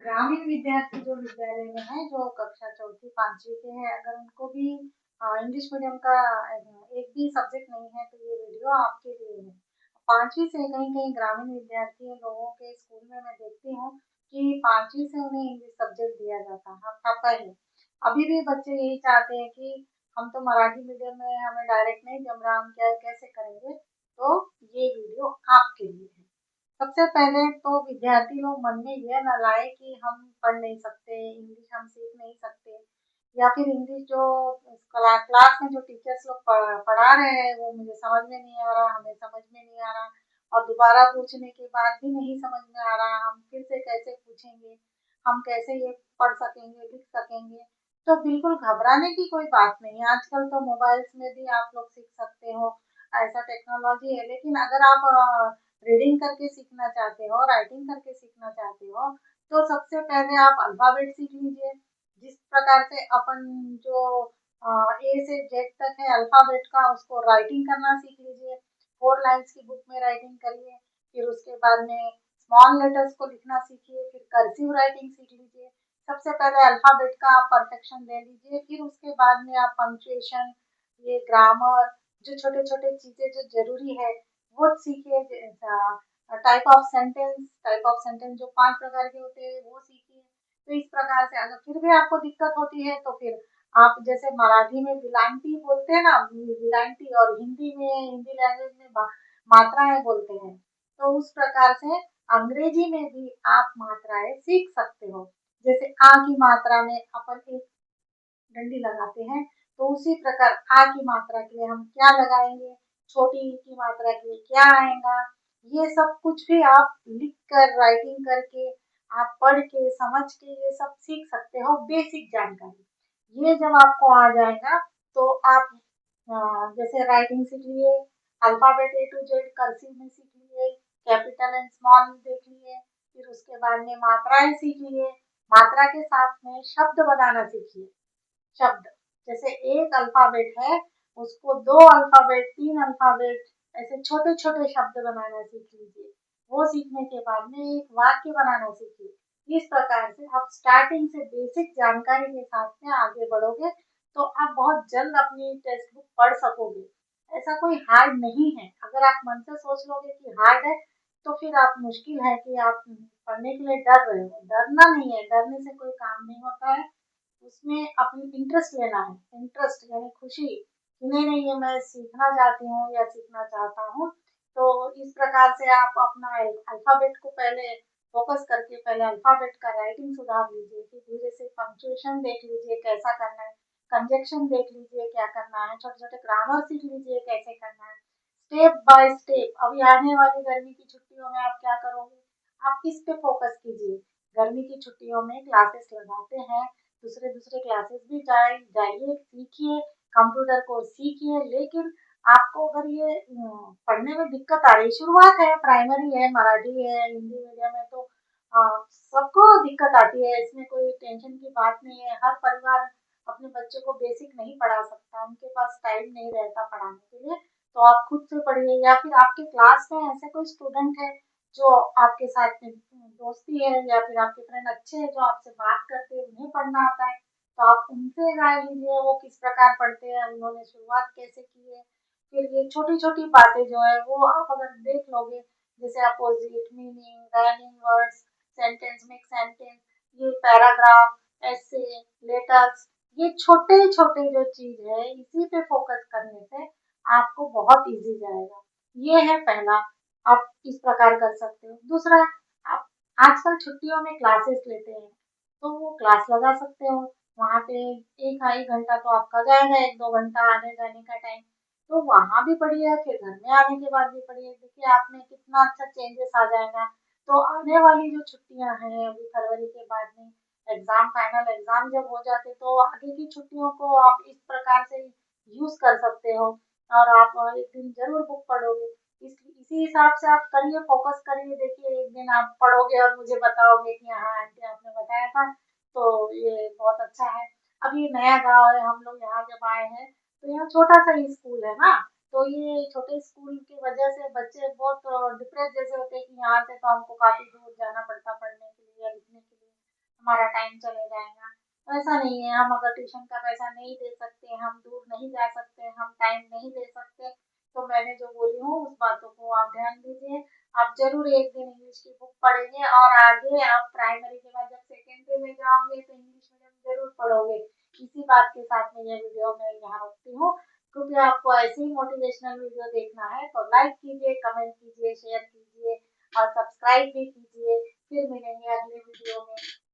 ग्रामीण विद्यार्थी जो विद्यालय में है, जो कक्षा चौथी पांचवी के हैं, अगर उनको भी इंग्लिश मीडियम का एक भी सब्जेक्ट नहीं है तो ये वीडियो आपके लिए है। पांचवी से कहीं कहीं ग्रामीण विद्यार्थी लोगों के स्कूल में मैं देखती हूँ कि पांचवी से उन्हें इंग्लिश सब्जेक्ट दिया जाता है। हाँ, था पहले। अभी भी बच्चे यही चाहते हैं कि हम तो मराठी मीडियम में, हमें डायरेक्ट नहीं जम रहा, हम क्या कैसे करेंगे। तो ये वीडियो आपके लिए है। सबसे पहले तो विद्यार्थी लोग मन में यह ना लाए कि हम पढ़ नहीं सकते, इंग्लिश हम सीख नहीं सकते, या फिर इंग्लिश जो क्लास में जो टीचर्स लोग पढ़ा रहे हैं वो मुझे समझ में नहीं आ रहा, हमें समझ में नहीं आ रहा, और दोबारा पूछने के बाद भी नहीं समझ में आ रहा, हम फिर से कैसे पूछेंगे, हम कैसे ये पढ़ सकेंगे, लिख सकेंगे। तो बिल्कुल घबराने की कोई बात नहीं है। आजकल तो मोबाइल्स में भी आप लोग सीख सकते हो, ऐसा टेक्नोलॉजी है। लेकिन अगर आप रीडिंग करके सीखना चाहते हो, राइटिंग करके सीखना चाहते हो, तो सबसे पहले आप अल्फाबेट सीख लीजिए। जिस प्रकार से अपन जो ए से जेड तक है अल्फाबेट का, उसको राइटिंग करना सीख लीजिए। 4 लाइन्स की बुक में राइटिंग करिए। फिर उसके बाद में स्मॉल लेटर्स को लिखना सीखिए, फिर कर्सिव राइटिंग सीख लीजिए। सबसे पहले अल्फाबेट का आप परफेक्शन ले लीजिए, फिर उसके बाद में आप पंक्चुएशन, ये ग्रामर, जो छोटे-छोटे चीज़ें जो ज़रूरी है वो सीखिए। टाइप ऑफ सेंटेंस जो 5 प्रकार के होते हैं वो सीखिए। तो इस प्रकार से अगर फिर भी आपको दिक्कत होती है तो फिर आप जैसे मराठी में विलांटी बोलते हैं ना, विलांटी, और हिंदी में, हिंदी लैंग्वेज में मात्राएँ बोलते हैं। तो उस प्रकार से अंग्रेजी में भी आप मात्राएँ सीख सकते हो। जैसे आ की मात्रा में अपन एक डंडी लगाते हैं, तो उसी प्रकार आ की मात्रा के लिए हम क्या लगाएंगे, छोटी ई की मात्रा के लिए क्या आएगा, ये सब कुछ भी आप लिख कर, राइटिंग करके, आप पढ़ के, समझ के ये सब सीख सकते हो, बेसिक जानकारी। ये जब आपको आ जाएगा तो आप जैसे राइटिंग सीख लिए, alphabet A to Z cursive में सीख लिए, कैपिटल एंड स्मॉल देख लिए, फिर उसके बाद में मात्राएं सीख लिए। मात्रा के साथ में शब्द बनाना सीखिए। शब्द जैसे एक अल्फाबेट है, उसको 2 अल्फाबेट, 3 अल्फाबेट, ऐसे छोटे-छोटे शब्द बनाना सीख लीजिए। वो सीखने के बाद में एक वाक्य बनाना सीखिए। इस प्रकार से आप स्टार्टिंग से बेसिक जानकारी के साथ में आगे बढ़ोगे, तो आप बहुत जल्द अपनी टेक्स्ट बुक पढ़ सकोगे। ऐसा कोई हार्ड नहीं है। अगर आप मन से सोच लोगे कि हार्ड है, तो फिर आप मुश्किल है कि आप पढ़ने के लिए डर रहे हो। डरना नहीं है, डरने से कोई काम नहीं होता है। उसमें अपनी इंटरेस्ट लेना है, इंटरेस्ट यानी खुशी कि नहीं नहीं ये मैं सीखना चाहती हूँ या सीखना चाहता हूँ। तो इस प्रकार से आप अपना अल्फाबेट को पहले फोकस करके पहले अल्फाबेट का राइटिंग सुधार लीजिए, फिर धीरे से पंक्चुएशन देख लीजिए कैसा करना है, कंजक्शन देख लीजिए क्या करना है, छोटे छोटे ग्रामर सीख लीजिए कैसे करना है, स्टेप बाय स्टेप। अभी आने वाली गर्मी की छुट्टियों में आप क्या करोगे, आप इस पे फोकस कीजिए। गर्मी की छुट्टियों में क्लासेस लगाते हैं, दूसरे दूसरे क्लासेस भी जाइए, सीखिए, कंप्यूटर को सीखिए। लेकिन आपको अगर ये पढ़ने में दिक्कत आ रही, शुरुआत है, प्राइमरी है, मराठी है, हिंदी मीडियम है, तो सबको दिक्कत आती है, इसमें कोई टेंशन की बात नहीं है। हर परिवार अपने बच्चे को बेसिक नहीं पढ़ा सकता, उनके पास टाइम नहीं रहता पढ़ाने के लिए। तो आप खुद से पढ़िए, या फिर आपके क्लास में ऐसे कोई स्टूडेंट है जो आपके साथ में दोस्ती है, या फिर आपके फ्रेंड अच्छे हैं जो आपसे बात करते हैं, उन्हें पढ़ना आता है, तो आप उनसे राय लीजिए वो किस प्रकार पढ़ते हैं, उन्होंने शुरुआत कैसे की है। फिर ये छोटी-छोटी बातें जो है वो आप अगर देख लोगे, जैसे opposite, meaning, rhyming words, sentence, make sentence, ये पैराग्राफ, ऐसे, लेटर्स, ये छोटे-छोटे जो चीज़ है इसी पे फोकस करने से आपको बहुत ईज़ी जाएगा। ये है पहला, आप इस प्रकार कर सकते हो। दूसरा, आप आजकल छुट्टियों में क्लासेस लेते हैं, तो वो क्लास लगा सकते हो। वहाँ पे 1 आध घंटा तो आपका जाएगा, 1-2 घंटा आने-जाने का टाइम। तो वहाँ भी पढ़िए, फिर घर में आने के बाद भी पढ़िए। देखिए आप में कितना अच्छा चेंजेस आ जाएगा। तो आने वाली जो छुट्टियाँ हैं अभी फरवरी के बाद में एग्ज़ाम, फाइनल एग्ज़ाम जब हो जाते तो आगे की छुट्टियों को आप इस प्रकार से यूज़ कर सकते हो, और आप एक दिन ज़रूर बुक पढ़ोगे। इसी हिसाब से आप करिए, फ़ोकस करिए। देखिए एक दिन आप पढ़ोगे और मुझे बताओगे कि हाँ आंटी आपने बताया था, तो ये बहुत अच्छा है। अब ये नया गाँव है, हम लोग यहाँ जब आए हैं, तो यहाँ छोटा-सा ही स्कूल है ना, तो ये छोटे स्कूल की वजह से बच्चे बहुत डिप्रेस जैसे होते हैं कि यहाँ से तो हमको काफ़ी दूर जाना पड़ता पढ़ने के लिए या लिखने के लिए। हमारा टाइम चले जाएगा। तो ऐसा नहीं है, हम अगर ट्यूशन का पैसा नहीं दे सकते, हम दूर नहीं जा सकते, हम टाइम नहीं दे सकते, तो मैंने जो बोली हूँ उस बातों को आप ध्यान दीजिए। आप ज़रूर एक दिन इंग्लिश की बुक पढ़ेंगे और आगे आप प्राइमरी के बाद जब सेकेंडरी में जाओगे तो इंग्लिश मीडियम ज़रूर पढ़ोगे। इसी बात के साथ में ये वीडियो मैं यहाँ रोकती हूँ। क्योंकि आपको ऐसे ही मोटिवेशनल वीडियो देखना है तो लाइक कीजिए, कमेंट कीजिए, शेयर कीजिए और सब्सक्राइब भी कीजिए। फिर मिलेंगे अगले वीडियो में।